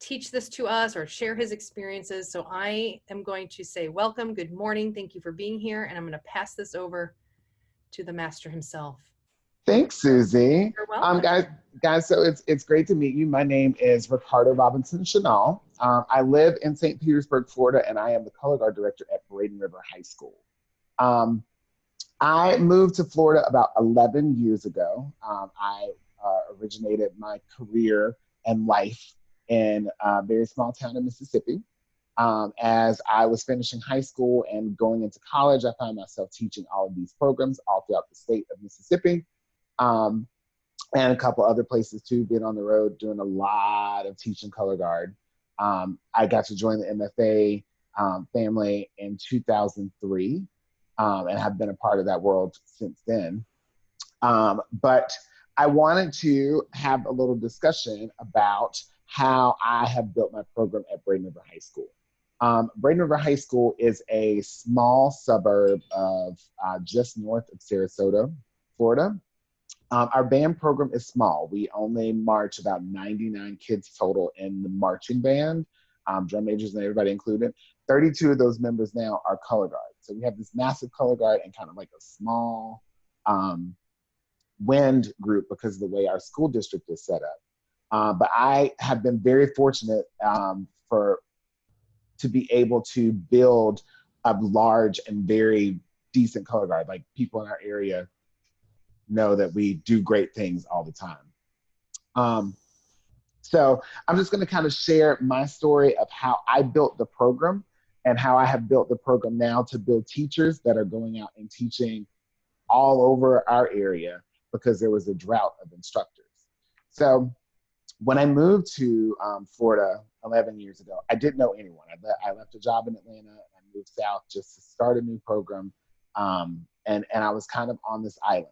teach this to us or share his experiences. So I am going to say welcome, good morning, thank you for being here, and I'm going to pass this over to the master himself. Thanks, Susie. You're welcome. Guys, so it's great to meet you. My name is Ricardo Robinson Chanel. I live in St. Petersburg, Florida, and I am the color guard director at Braden River High School. I moved to Florida about 11 years ago. I originated my career and life in a very small town in Mississippi. As I was finishing high school and going into college, I found myself teaching all of these programs all throughout the state of Mississippi, and a couple other places too, being on the road doing a lot of teaching color guard. I got to join the MFA family in 2003, and have been a part of that world since then. But I wanted to have a little discussion about how I have built my program at Braden River High School. Braden River High School is a small suburb of just north of Sarasota, Florida. Our band program is small. We only march about 99 kids total in the marching band, drum majors and everybody included. 32 of those members now are color guard. So we have this massive color guard and kind of like a small wind group because of the way our school district is set up. But I have been very fortunate to be able to build a large and very decent color guard. Like, people in our area know that we do great things all the time. So I'm just going to kind of share my story of how I built the program and how I have built the program now to build teachers that are going out and teaching all over our area because there was a drought of instructors. So when I moved to Florida 11 years ago, I didn't know anyone. I left a job in Atlanta and I moved south just to start a new program. And I was kind of on this island.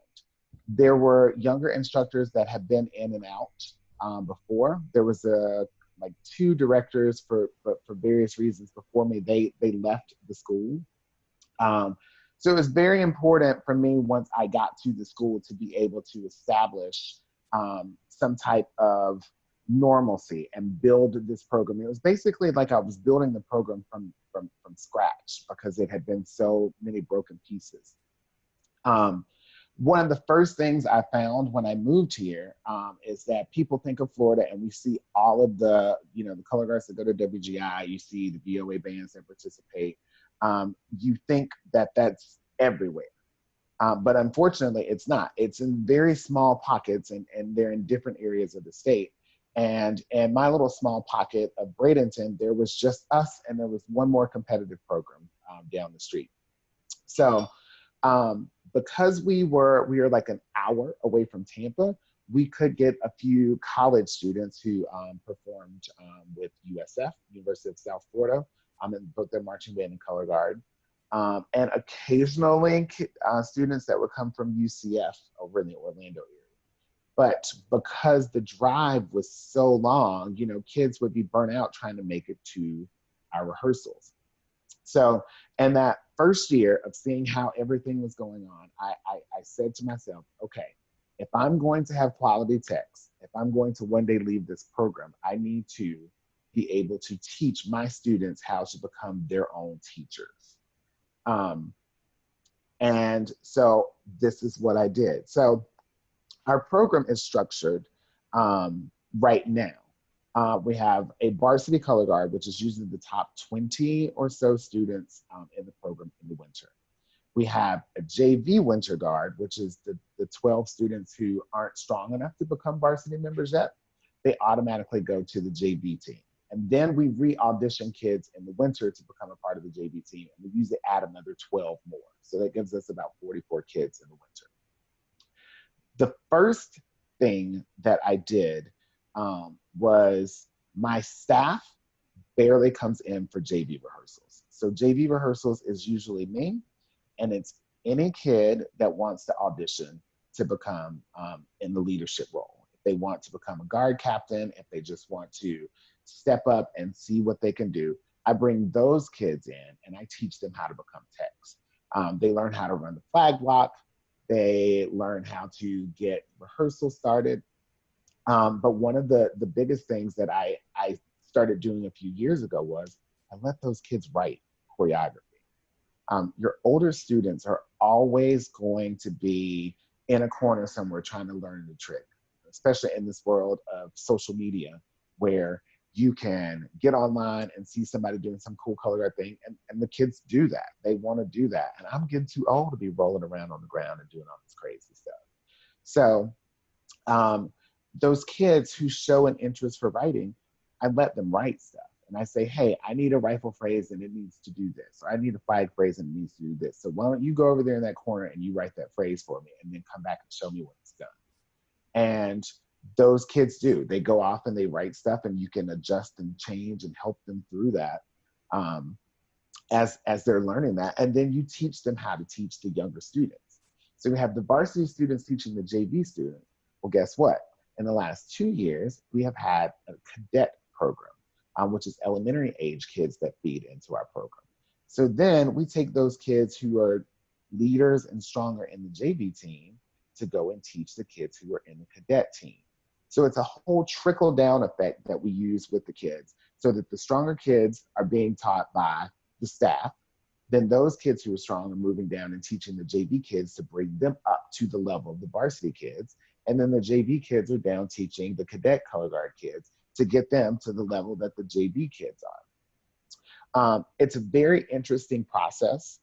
There were younger instructors that had been in and out before. There was like two directors for various reasons before me. They left the school. So it was very important for me once I got to the school to be able to establish some type of normalcy and build this program. It was basically like I was building the program from scratch because it had been so many broken pieces. One of the first things I found when I moved here is that people think of Florida and we see all of the color guards that go to WGI, you see the VOA bands that participate. You think that that's everywhere. But unfortunately, it's not. It's in very small pockets and they're in different areas of the state. And in my little small pocket of Bradenton, there was just us and there was one more competitive program down the street. So because we were like an hour away from Tampa, we could get a few college students who performed with USF, University of South Florida, in both their marching band and color guard. And occasionally students that would come from UCF over in the Orlando area. But because the drive was so long, kids would be burnt out trying to make it to our rehearsals. So in that first year of seeing how everything was going on, I said to myself, okay, if I'm going to have quality techs, if I'm going to one day leave this program, I need to be able to teach my students how to become their own teachers. And so this is what I did. So our program is structured right now. We have a varsity color guard, which is usually the top 20 or so students in the program in the winter. We have a JV winter guard, which is the 12 students who aren't strong enough to become varsity members yet. They automatically go to the JV team. And then we re-audition kids in the winter to become a part of the JV team. And we usually add another 12 more. So that gives us about 44 kids in the winter. The first thing that I did was my staff barely comes in for JV rehearsals. So JV rehearsals is usually me, and it's any kid that wants to audition to become in the leadership role. If they want to become a guard captain, if they just want to step up and see what they can do, I bring those kids in and I teach them how to become techs. They learn how to run the flag block. They learn how to get rehearsals started. But one of the biggest things that I started doing a few years ago was I let those kids write choreography. Your older students are always going to be in a corner somewhere trying to learn the trick, especially in this world of social media where you can get online and see somebody doing some cool color guard thing, and the kids do that. They want to do that. And I'm getting too old to be rolling around on the ground and doing all this crazy stuff. So those kids who show an interest for writing, I let them write stuff. And I say, hey, I need a rifle phrase and it needs to do this. Or I need a flag phrase and it needs to do this. So why don't you go over there in that corner and you write that phrase for me and then come back and show me when it's done. And those kids do. They go off and they write stuff and you can adjust and change and help them through that as they're learning that. And then you teach them how to teach the younger students. So we have the varsity students teaching the JV students. Well, guess what? In the last 2 years, we have had a cadet program, which is elementary age kids that feed into our program. So then we take those kids who are leaders and stronger in the JV team to go and teach the kids who are in the cadet team. So it's a whole trickle down effect that we use with the kids so that the stronger kids are being taught by the staff. Then those kids who are strong are moving down and teaching the JV kids to bring them up to the level of the varsity kids. And then the JV kids are down teaching the cadet color guard kids to get them to the level that the JV kids are. It's a very interesting process.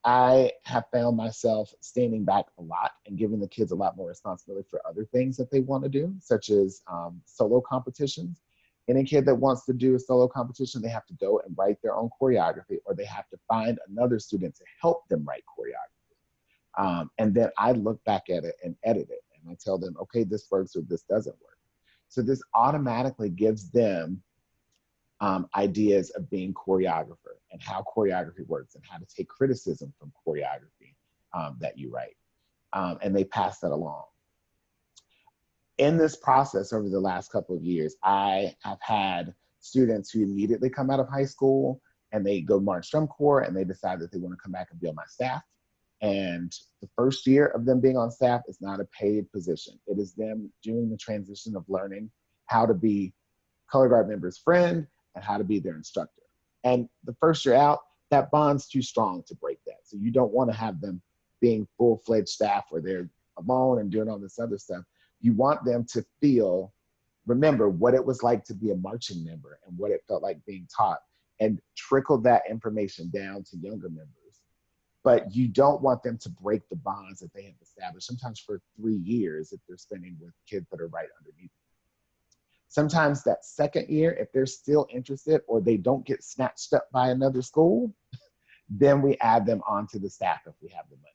I have found myself standing back a lot and giving the kids a lot more responsibility for other things that they want to do, such as solo competitions. Any kid that wants to do a solo competition, they have to go and write their own choreography, or they have to find another student to help them write choreography. And then I look back at it and edit it, and I tell them, okay, this works or this doesn't work. So this automatically gives them ideas of being choreographer and how choreography works and how to take criticism from choreography that you write. And they pass that along. In this process over the last couple of years, I have had students who immediately come out of high school and they go march drum corps and they decide that they want to come back and be on my staff. And the first year of them being on staff is not a paid position. It is them doing the transition of learning how to be color guard member's friend and how to be their instructor. And the first year out, that bond's too strong to break that. So you don't want to have them being full-fledged staff where they're alone and doing all this other stuff. You want them to remember what it was like to be a marching member and what it felt like being taught, and trickle that information down to younger members. But you don't want them to break the bonds that they have established, sometimes for 3 years if they're spending with kids that are right underneath them. Sometimes that second year, if they're still interested or they don't get snatched up by another school, then we add them onto the staff if we have the money.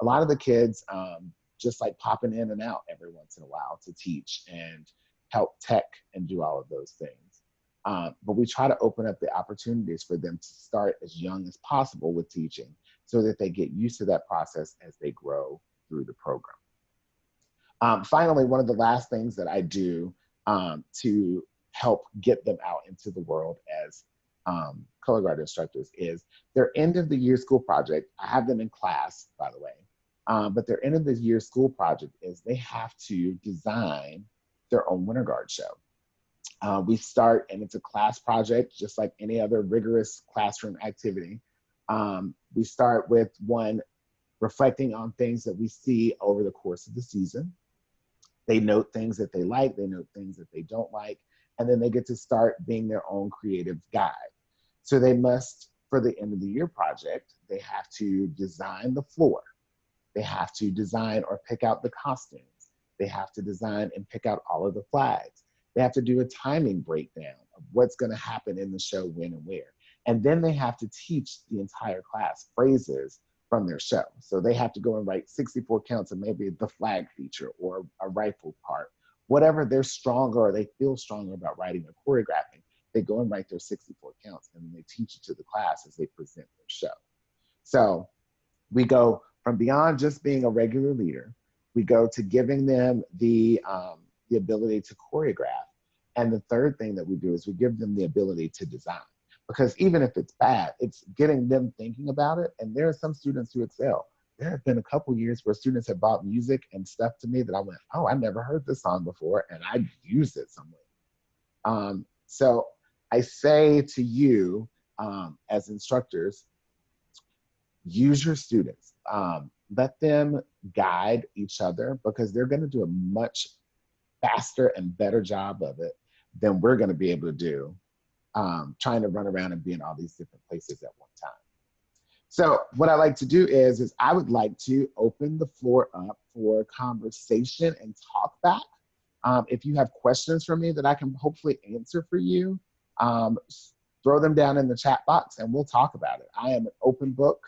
A lot of the kids just like popping in and out every once in a while to teach and help tech and do all of those things. But we try to open up the opportunities for them to start as young as possible with teaching so that they get used to that process as they grow through the program. Finally, one of the last things that I do to help get them out into the world as color guard instructors is their end of the year school project. I have them in class, by the way, but their end of the year school project is they have to design their own winter guard show. We start, and it's a class project, just like any other rigorous classroom activity. We start with one reflecting on things that we see over the course of the season. They note things that they like, they note things that they don't like, and then they get to start being their own creative guide. So they must, for the end of the year project, they have to design the floor. They have to design or pick out the costumes. They have to design and pick out all of the flags. They have to do a timing breakdown of what's going to happen in the show, when and where. And then they have to teach the entire class phrases from their show. So they have to go and write 64 counts of maybe the flag feature or a rifle part. Whatever they're stronger or they feel stronger about writing or choreographing, they go and write their 64 counts and they teach it to the class as they present their show. So we go from beyond just being a regular leader, we go to giving them the ability to choreograph. And the third thing that we do is we give them the ability to design. Because even if it's bad, it's getting them thinking about it. And there are some students who excel. There have been a couple years where students have brought music and stuff to me that I went, oh, I never heard this song before, and I used it somewhere. So I say to you, as instructors, use your students. Let them guide each other, because they're going to do a much faster and better job of it than we're going to be able to do, trying to run around and be in all these different places at one time. So what I like to do is I would like to open the floor up for conversation and talk back. If you have questions for me that I can hopefully answer for you, um, throw them down in the chat box and we'll talk about it. I am an open book,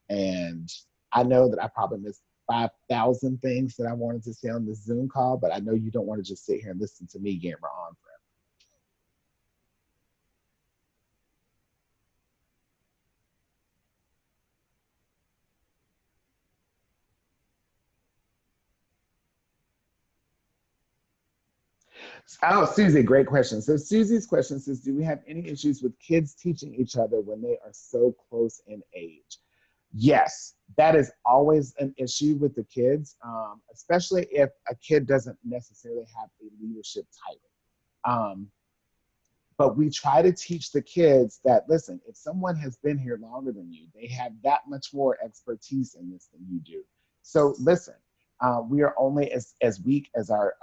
and I know that I probably missed 5,000 things that I wanted to say on this Zoom call, but I know you don't want to just sit here and listen to me yammer on forever. Oh, Susie, great question. So Susie's question says, do we have any issues with kids teaching each other when they are so close in age? Yes, that is always an issue with the kids, especially if a kid doesn't necessarily have a leadership title. Um, but we try to teach the kids that, listen, if someone has been here longer than you, they have that much more expertise in this than you do. So listen, we are only as weak as our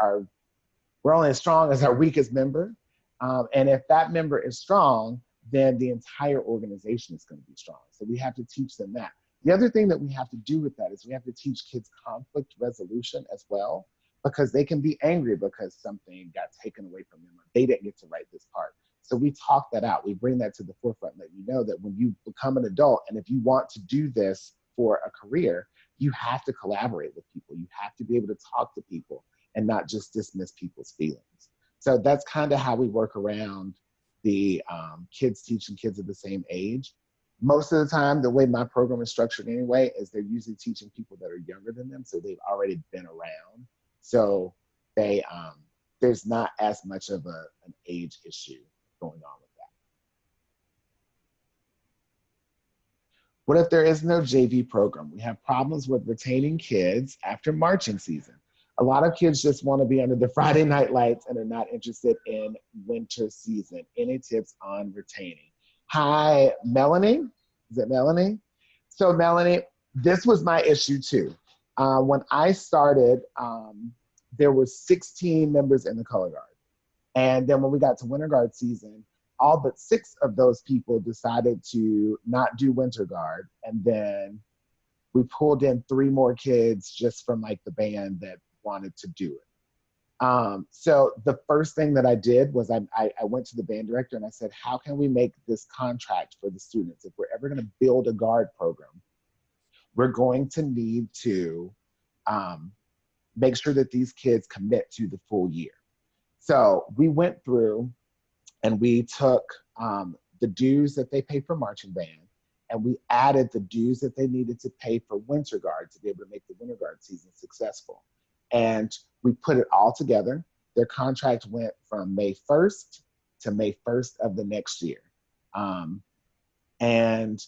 we're only as strong as our weakest member. And if that member is strong, then the entire organization is going to be strong. So we have to teach them that. The other thing that we have to do with that is we have to teach kids conflict resolution as well, because they can be angry because something got taken away from them or they didn't get to write this part. So we talk that out. We bring that to the forefront, let you know that when you become an adult and if you want to do this for a career, you have to collaborate with people. You have to be able to talk to people and not just dismiss people's feelings. So that's kind of how we work around the kids teaching kids of the same age. Most of the time, the way my program is structured anyway, is they're usually teaching people that are younger than them, so they've already been around. So they there's not as much of an age issue going on with that. What if there is no JV program? We have problems with retaining kids after marching season. A lot of kids just want to be under the Friday night lights and are not interested in winter season. Any tips on retaining? Hi, Melanie. Is it Melanie? So, Melanie, this was my issue too. When I started, there were 16 members in the color guard. And then when we got to winter guard season, all but 6 of those people decided to not do winter guard. And then we pulled in 3 more kids just from like the band that wanted to do it. So the first thing that I did was I went to the band director and I said, how can we make this contract for the students? If we're ever going to build a guard program, we're going to need to make sure that these kids commit to the full year. So we went through and we took the dues that they pay for marching band, and we added the dues that they needed to pay for winter guard to be able to make the winter guard season successful. And we put it all together. Their contract went from May 1st to May 1st of the next year. And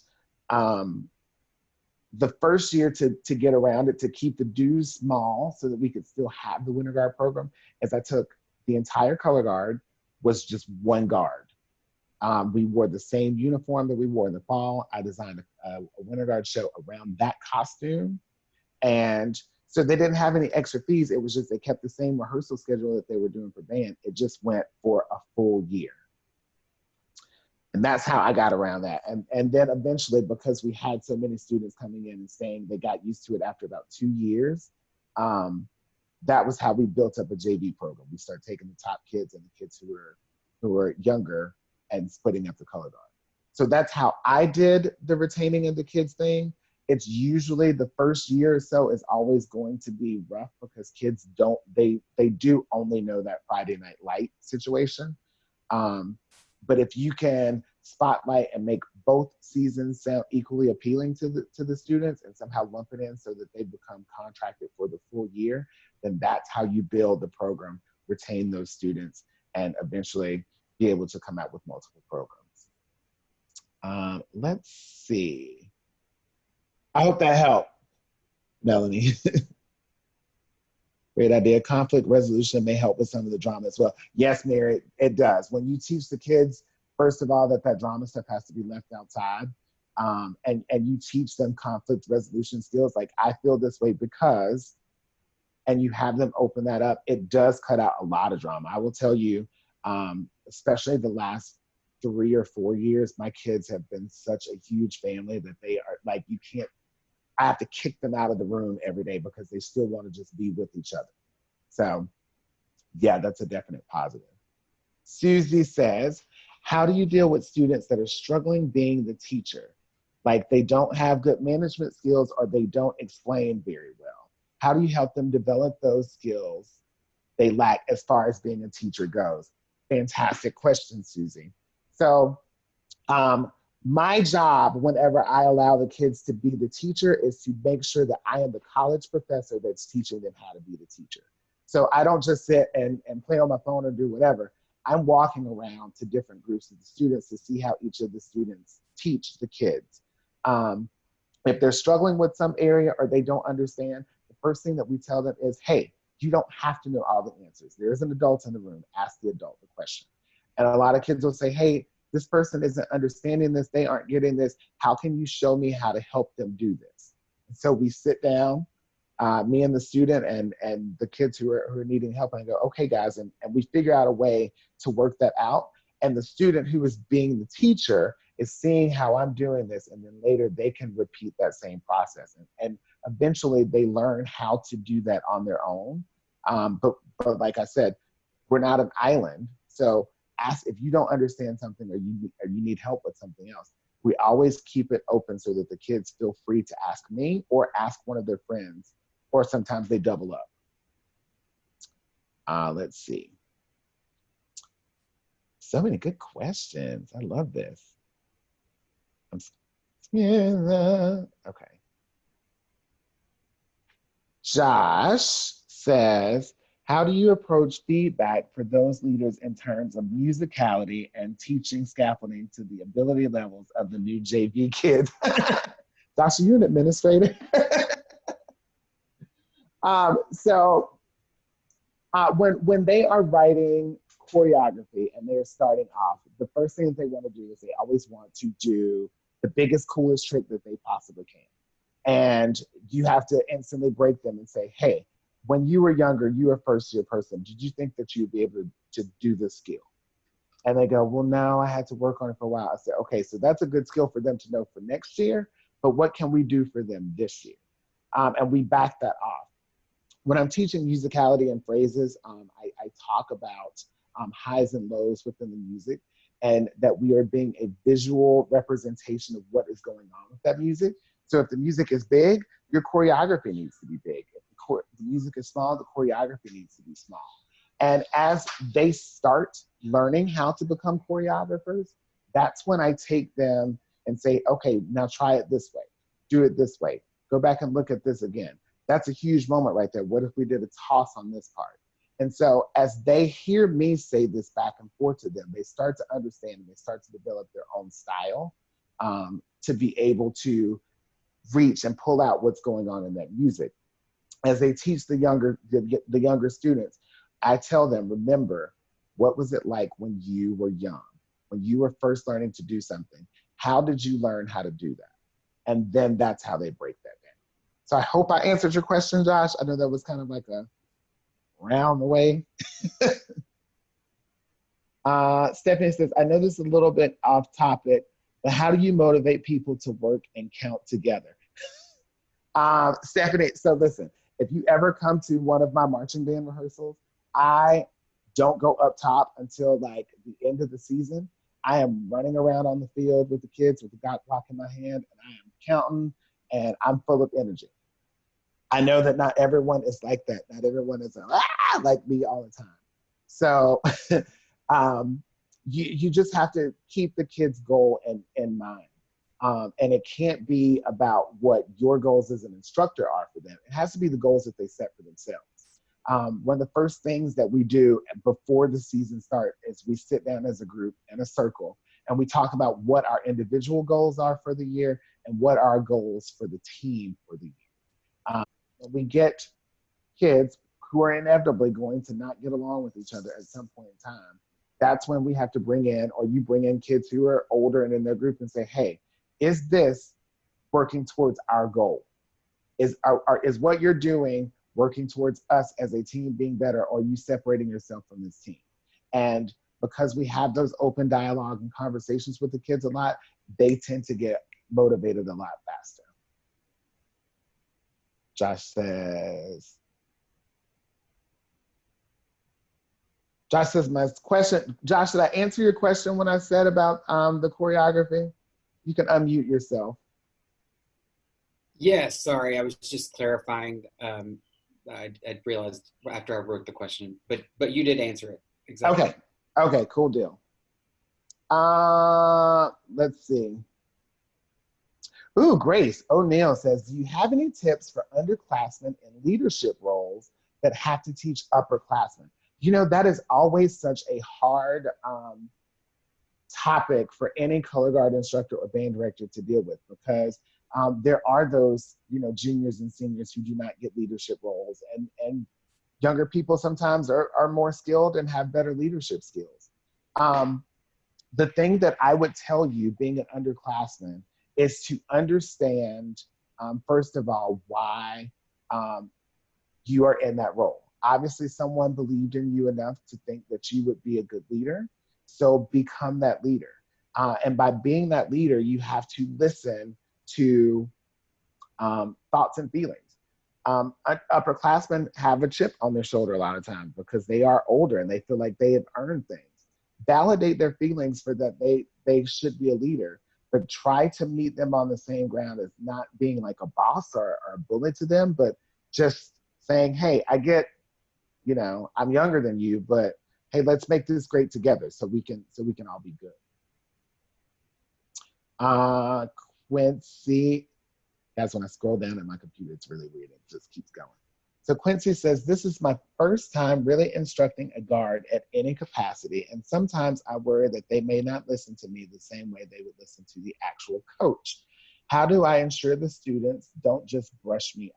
the first year to get around it, to keep the dues small so that we could still have the winter guard program, is I took the entire color guard was just one guard. We wore the same uniform that we wore in the fall. I designed a winter guard show around that costume. And so they didn't have any extra fees. It was just they kept the same rehearsal schedule that they were doing for band. It just went for a full year. And that's how I got around that. And then eventually, because we had so many students coming in and staying, they got used to it after about 2 years. That was how we built up a JV program. We started taking the top kids and the kids who were younger and splitting up the color guard. So that's how I did the retaining of the kids thing. It's usually the first year or so is always going to be rough because kids they do only know that Friday night light situation. But if you can spotlight and make both seasons sound equally appealing to the students and somehow lump it in so that they become contracted for the full year, then that's how you build the program, retain those students, and eventually be able to come out with multiple programs. Let's see. I hope that helped, Melanie. Great idea. Conflict resolution may help with some of the drama as well. Yes, Mary, it does. When you teach the kids, first of all, that drama stuff has to be left outside, and you teach them conflict resolution skills. Like, I feel this way because, and you have them open that up, it does cut out a lot of drama. I will tell you, especially the last 3 or 4 years, my kids have been such a huge family that they are like, you can't, I have to kick them out of the room every day because they still want to just be with each other. So yeah, that's a definite positive. Susie says, how do you deal with students that are struggling being the teacher? Like, they don't have good management skills or they don't explain very well. How do you help them develop those skills they lack as far as being a teacher goes? Fantastic question, Susie. So my job, whenever I allow the kids to be the teacher, is to make sure that I am the college professor that's teaching them how to be the teacher. So I don't just sit and play on my phone or do whatever. I'm walking around to different groups of the students to see how each of the students teach the kids. Um, if they're struggling with some area or they don't understand, the first thing that we tell them is, hey, you don't have to know all the answers. There is an adult in the room. Ask the adult the question. And a lot of kids will say, hey, this person isn't understanding this. They aren't getting this. How can you show me how to help them do this? And so we sit down, me and the student and the kids who are needing help, and I go, okay, guys, and we figure out a way to work that out. And the student who is being the teacher is seeing how I'm doing this, and then later they can repeat that same process. And eventually they learn how to do that on their own. But like I said, we're not an island. So ask if you don't understand something or you need help with something else. We always keep it open so that the kids feel free to ask me or ask one of their friends, or sometimes they double up. Let's see. So many good questions. I love this. Okay. Josh says, how do you approach feedback for those leaders in terms of musicality and teaching scaffolding to the ability levels of the new JV kids? Josh, are you an administrator? When they are writing choreography and they're starting off, the first thing that they want to do is they always want to do the biggest, coolest trick that they possibly can. And you have to instantly break them and say, hey, when you were younger, you were a first year person. Did you think that you'd be able to do this skill? And they go, well, no, I had to work on it for a while. I said, okay, so that's a good skill for them to know for next year, but what can we do for them this year? And we back that off. When I'm teaching musicality and phrases, I talk about highs and lows within the music, and that we are being a visual representation of what is going on with that music. So if the music is big, your choreography needs to be big. If the music is small, the choreography needs to be small. And as they start learning how to become choreographers, that's when I take them and say, okay, now try it this way. Do it this way. Go back and look at this again. That's a huge moment right there. What if we did a toss on this part? And so as they hear me say this back and forth to them, they start to understand and they start to develop their own style to be able to reach and pull out what's going on in that music. As they teach the younger students, I tell them, remember, what was it like when you were young, when you were first learning to do something? How did you learn how to do that? And then that's how they break that down. So I hope I answered your question, Josh. I know that was kind of like a round the way. Stephanie says, I know this is a little bit off topic, but how do you motivate people to work and count together? Stephanie, so listen, if you ever come to one of my marching band rehearsals, I don't go up top until like the end of the season. I am running around on the field with the kids with the God block in my hand, and I am counting, and I'm full of energy. I know that not everyone is like that. Not everyone is like me all the time. So you just have to keep the kids' goal in mind. And it can't be about what your goals as an instructor are for them. It has to be the goals that they set for themselves. One of the first things that we do before the season starts is we sit down as a group in a circle and we talk about what our individual goals are for the year and what our goals for the team for the year. We get kids, who are inevitably going to not get along with each other at some point in time, that's when we have to bring in, or you bring in kids who are older and in their group and say, hey, is this working towards our goal? Is what you're doing working towards us as a team being better, or are you separating yourself from this team? And because we have those open dialogue and conversations with the kids a lot, they tend to get motivated a lot faster. Josh says, my question, Josh, did I answer your question when I said about the choreography? You can unmute yourself. Yes, sorry, I was just clarifying. I realized after I wrote the question, but you did answer it exactly. Okay, cool deal. Let's see. Ooh, Grace O'Neill says, do you have any tips for underclassmen in leadership roles that have to teach upperclassmen? You know, that is always such a hard topic for any color guard instructor or band director to deal with, because there are those, you know, juniors and seniors who do not get leadership roles, and younger people sometimes are more skilled and have better leadership skills. The thing that I would tell you, being an underclassman, is to understand, first of all, why you are in that role. Obviously, someone believed in you enough to think that you would be a good leader, so become that leader. And by being that leader, you have to listen to thoughts and feelings. Upperclassmen have a chip on their shoulder a lot of times because they are older and they feel like they have earned things. Validate their feelings for that they should be a leader, but try to meet them on the same ground as not being like a boss or a bully to them, but just saying, hey, I get, you know, I'm younger than you, but hey, let's make this great together so we can all be good. Quincy, that's when I scroll down at my computer, it's really weird, it just keeps going. So Quincy says, this is my first time really instructing a guard at any capacity, and sometimes I worry that they may not listen to me the same way they would listen to the actual coach. How do I ensure the students don't just brush me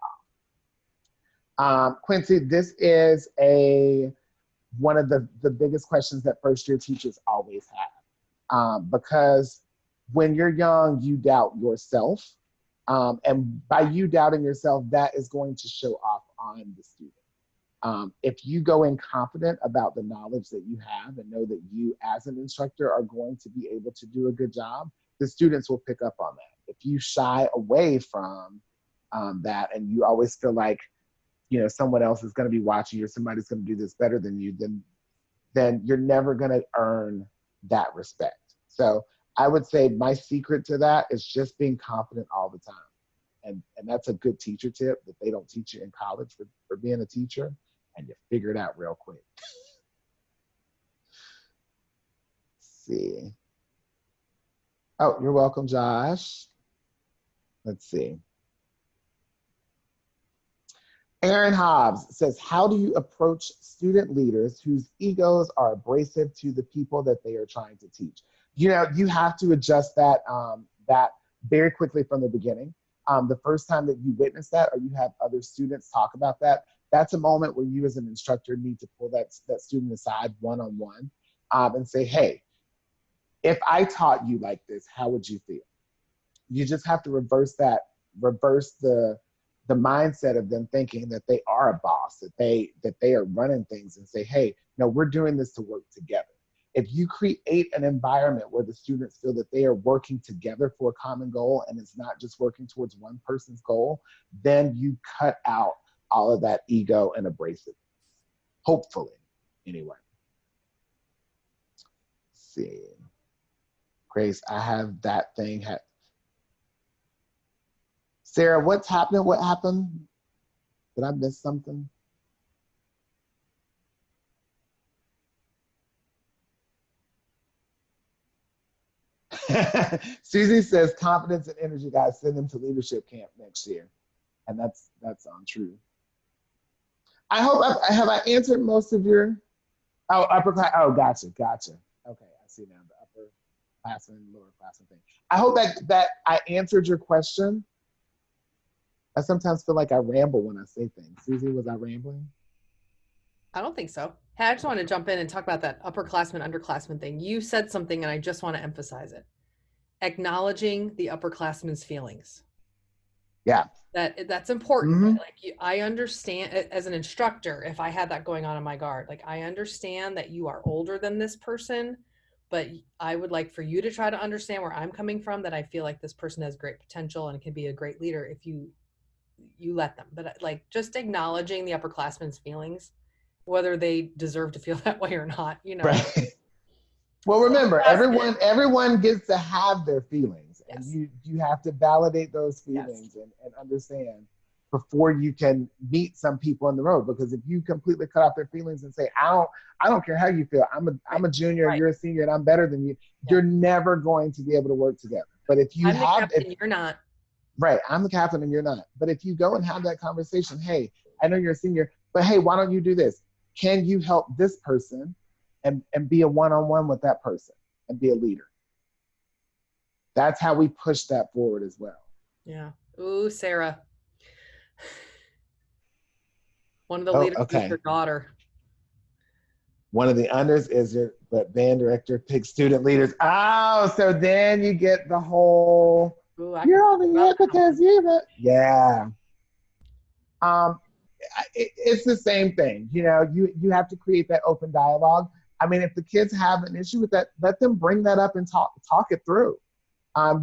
off? Quincy, this is one of the biggest questions that first year teachers always have, because when you're young, you doubt yourself. And by you doubting yourself, that is going to show off on the student. If you go in confident about the knowledge that you have and know that you as an instructor are going to be able to do a good job, the students will pick up on that. If you shy away from that and you always feel like, you know, someone else is going to be watching you or somebody's going to do this better than you, then you're never going to earn that respect. So I would say my secret to that is just being confident all the time. And that's a good teacher tip that they don't teach you in college for being a teacher, and you figure it out real quick. Let's see. Oh, you're welcome, Josh. Let's see. Aaron Hobbs says, how do you approach student leaders whose egos are abrasive to the people that they are trying to teach? You know, you have to adjust that very quickly from the beginning. The first time that you witness that, or you have other students talk about that, that's a moment where you as an instructor need to pull that student aside one-on-one and say, hey, if I taught you like this, how would you feel? You just have to reverse the mindset of them thinking that they are a boss, that they are running things, and say, hey, no, we're doing this to work together. If you create an environment where the students feel that they are working together for a common goal and it's not just working towards one person's goal, then you cut out all of that ego and abrasiveness. Hopefully, anyway. Let's see. Grace, I have that thing. Sarah, what's happening? What happened? Did I miss something? Susie says, confidence and energy, guys, send them to leadership camp next year. And that's true. I hope, have I answered most of your, upperclass, gotcha. Okay, I see now the upperclassmen, lowerclassmen thing. I hope that I answered your question. I sometimes feel like I ramble when I say things. Susie, was I rambling? I don't think so. Hey, I just want to jump in and talk about that upperclassmen, underclassmen thing. You said something and I just want to emphasize it. Acknowledging the upperclassmen's feelings. Yeah. That's important. Mm-hmm. Like I understand as an instructor, if I had that going on in my guard, like I understand that you are older than this person, but I would like for you to try to understand where I'm coming from, that I feel like this person has great potential and can be a great leader if you let them. But like just acknowledging the upperclassmen's feelings, whether they deserve to feel that way or not, you know. Right. Well, remember, everyone gets to have their feelings, and Yes. you have to validate those feelings and understand before you can meet some people on the road. Because if you completely cut off their feelings and say, I don't care how you feel, I'm a junior, you're a senior, and I'm better than you, you're never going to be able to work together. But if you I'm the captain, you're not. Right, I'm the captain and you're not. But if you go and have that conversation, hey, I know you're a senior, but hey, why don't you do this? Can you help this person and be a one-on-one with that person and be a leader? That's how we push that forward as well. Yeah. Ooh, Sarah. One of the leaders is your daughter. One of the unders is but band director picks student leaders. Oh, so then you get the whole, you're only here because yeah. It's the same thing. You know, you have to create that open dialogue. I mean, if the kids have an issue with that, let them bring that up and talk it through.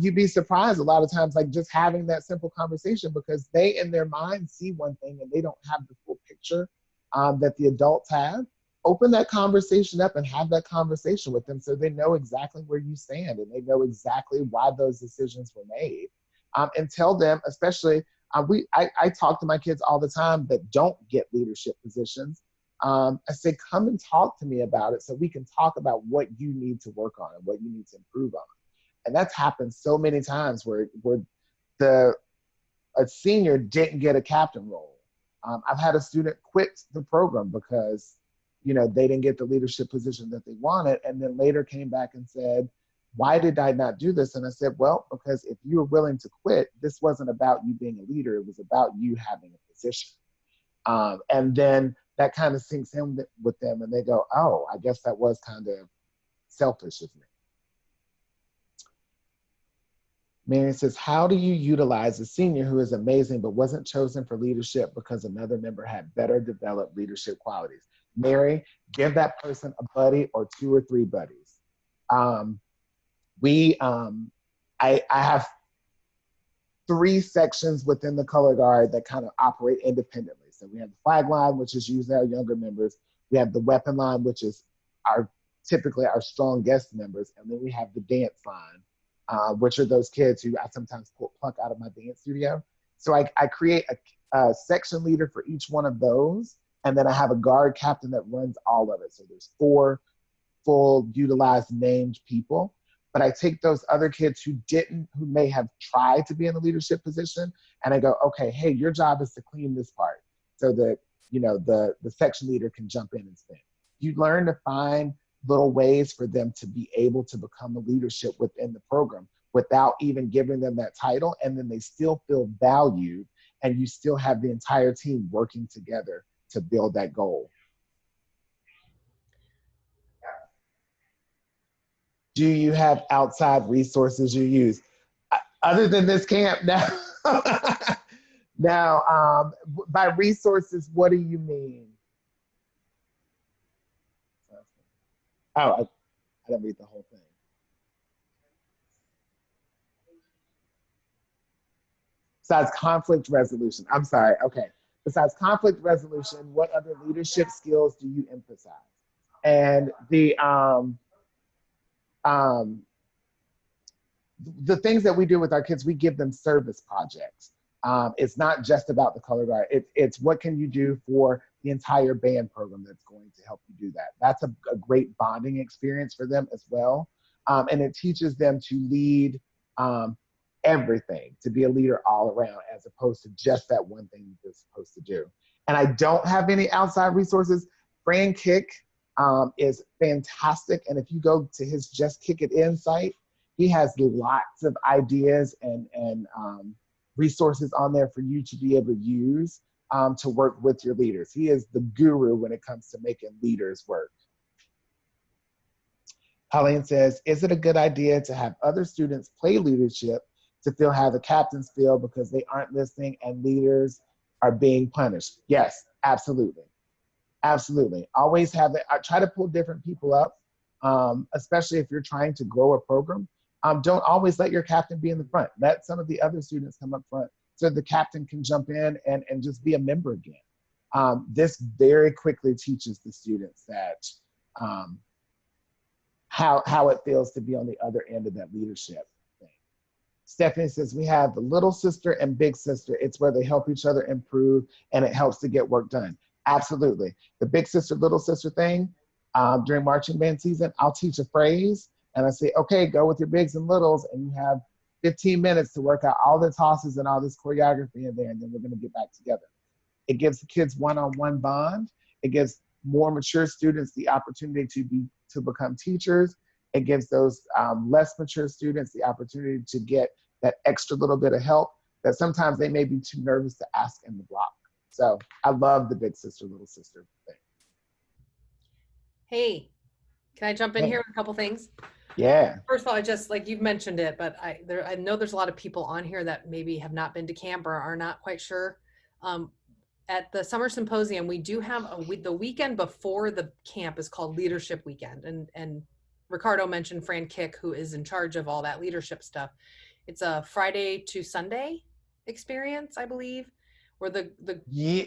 You'd be surprised a lot of times, like just having that simple conversation, because they in their mind see one thing and they don't have the full picture that the adults have. Open that conversation up and have that conversation with them so they know exactly where you stand and they know exactly why those decisions were made. And tell them, especially, I talk to my kids all the time that don't get leadership positions. I say, come and talk to me about it so we can talk about what you need to work on and what you need to improve on. And that's happened so many times where a senior didn't get a captain role. I've had a student quit the program because, you know, they didn't get the leadership position that they wanted, and then later came back and said, why did I not do this? And I said, well, because if you were willing to quit, this wasn't about you being a leader. It was about you having a position. And then that kind of sinks in with them and they go, oh, I guess that was kind of selfish of me. Mary says, how do you utilize a senior who is amazing but wasn't chosen for leadership because another member had better developed leadership qualities? Mary, give that person a buddy or 2 or 3 buddies. I have 3 sections within the color guard that kind of operate independently. So we have the flag line, which is usually our younger members. We have the weapon line, which is typically our strong guest members. And then we have the dance line, which are those kids who I sometimes pluck out of my dance studio. So I create a section leader for each one of those. And then I have a guard captain that runs all of it. So there's 4 full utilized named people. But I take those other kids who may have tried to be in a leadership position, and I go, okay, hey, your job is to clean this part so that, you know, the section leader can jump in and spin. You learn to find little ways for them to be able to become a leadership within the program without even giving them that title, and then they still feel valued, and you still have the entire team working together to build that goal. Do you have outside resources you use? Other than this camp now? Now, by resources, what do you mean? Oh, I didn't read the whole thing. Besides conflict resolution, I'm sorry, okay. Besides conflict resolution, what other leadership skills do you emphasize? And the things that we do with our kids, we give them service projects. It's not just about the color guard. It's what can you do for the entire band program that's going to help you do that. That's a great bonding experience for them as well. And it teaches them to lead everything, to be a leader all around, as opposed to just that one thing they're supposed to do. And I don't have any outside resources. Fran Kick is fantastic. And if you go to his Just Kick It In site, he has lots of ideas and resources on there for you to be able to use to work with your leaders. He is the guru when it comes to making leaders work. Colleen says, is it a good idea to have other students play leadership to feel how the captains feel because they aren't listening and leaders are being punished? Yes, absolutely. Absolutely. Always have it. I try to pull different people up, especially if you're trying to grow a program. Don't always let your captain be in the front. Let some of the other students come up front so the captain can jump in and just be a member again. This very quickly teaches the students that how it feels to be on the other end of that leadership thing. Stephanie says, we have the little sister and big sister. It's where they help each other improve and it helps to get work done. Absolutely. The big sister, little sister thing, during marching band season, I'll teach a phrase and I say, okay, go with your bigs and littles, and you have 15 minutes to work out all the tosses and all this choreography in there, and then we're gonna get back together. It gives the kids one-on-one bond. It gives more mature students the opportunity to become teachers. It gives those less mature students the opportunity to get that extra little bit of help that sometimes they may be too nervous to ask in the block. So I love the big sister, little sister thing. Hey, can I jump in here with a couple things? Yeah. First of all, I just, like you've mentioned it, but I know there's a lot of people on here that maybe have not been to camp or are not quite sure. At the summer symposium, we do have the weekend before the camp is called Leadership Weekend. And Ricardo mentioned Fran Kick, who is in charge of all that leadership stuff. It's a Friday to Sunday experience, I believe, where yeah.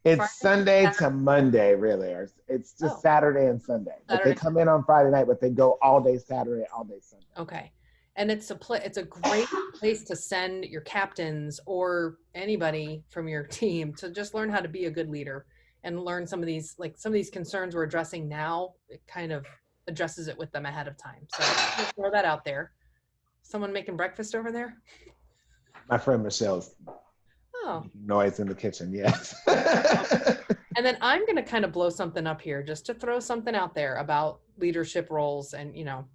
It's Friday, Sunday Saturday to Monday, really. Or it's just Saturday and Sunday. Like they come in on Friday night, but they go all day Saturday, all day Sunday. Okay. And it's a great place to send your captains or anybody from your team to just learn how to be a good leader and learn some of these concerns we're addressing now. It kind of addresses it with them ahead of time. So I'll throw that out there. Someone making breakfast over there? My friend Michelle's noise in the kitchen, yes. And then I'm going to kind of blow something up here just to throw something out there about leadership roles. And, you know,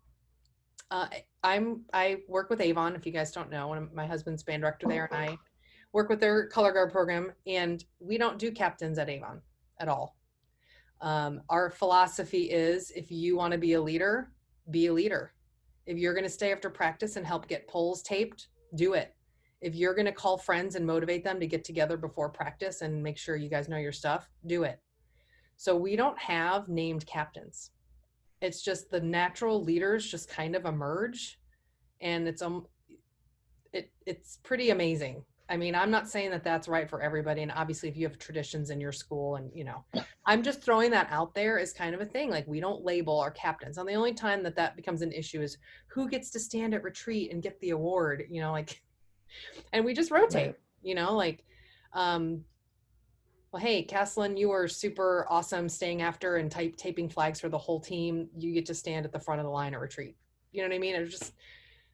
I work with Avon, if you guys don't know. My husband's band director there, and I work with their color guard program, and we don't do captains at Avon at all. Our philosophy is, if you want to be a leader, be a leader. If you're going to stay after practice and help get poles taped, do it. If you're going to call friends and motivate them to get together before practice and make sure you guys know your stuff, do it. So we don't have named captains. It's just the natural leaders just kind of emerge, and it's pretty amazing. I mean, I'm not saying that that's right for everybody, and obviously if you have traditions in your school, and you know, I'm just throwing that out there as kind of a thing. Like, we don't label our captains, and the only time that becomes an issue is who gets to stand at retreat and get the award, you know, like, and we just rotate, right. You know, like, well, hey, Caslin, you were super awesome staying after and taping flags for the whole team. You get to stand at the front of the line at retreat. You know what I mean?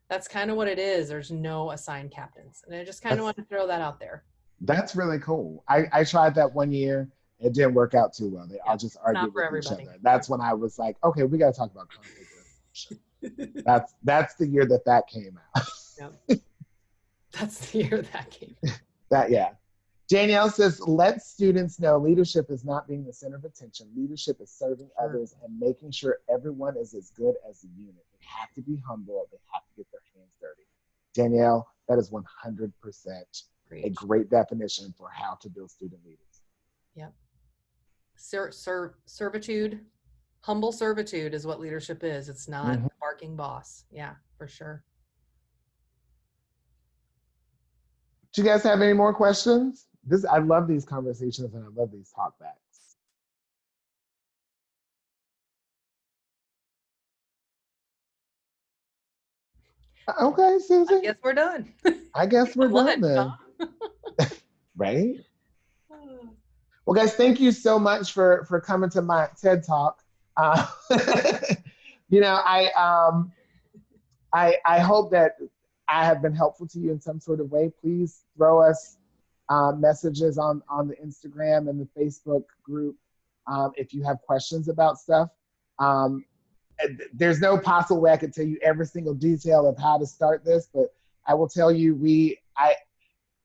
That's kind of what it is. There's no assigned captains. And I just kind of want to throw that out there. That's really cool. I tried that one year. It didn't work out too well. They all just argued with each other. That's when I was like, okay, we got to talk about conflict resolution. That's the year that came out. Yep. That's the year that came out. Yeah. Danielle says, let students know leadership is not being the center of attention. Leadership is serving others and making sure everyone is as good as a unit. They have to be humble. They have to get their hands dirty. Danielle, that is 100% a great definition for how to build student leaders. Yep. Servitude, humble servitude is what leadership is. It's not the barking boss. Yeah, for sure. Do you guys have any more questions? I love these conversations and I love these talkbacks. Okay, Susan. I guess we're done. I guess we're done then. Right? Well, guys, thank you so much for coming to my TED Talk. You know, I hope that I have been helpful to you in some sort of way. Please throw us messages on the Instagram and the Facebook group if you have questions about stuff. There's no possible way I could tell you every single detail of how to start this, but I will tell you,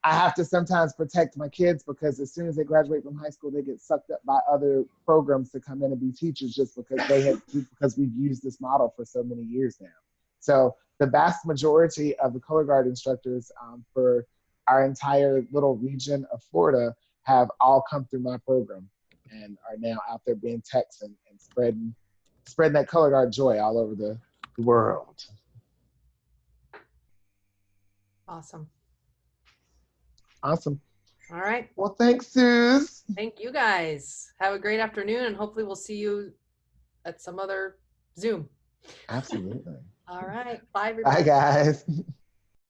I have to sometimes protect my kids because as soon as they graduate from high school, they get sucked up by other programs to come in and be teachers just because we've used this model for so many years now. So the vast majority of the color guard instructors for our entire little region of Florida have all come through my program and are now out there being techs and spreading that color guard joy all over the world. Awesome. Awesome. All right. Well, thanks, Suze. Thank you guys. Have a great afternoon, and hopefully we'll see you at some other Zoom. Absolutely. All right. Bye, everybody. Bye, guys.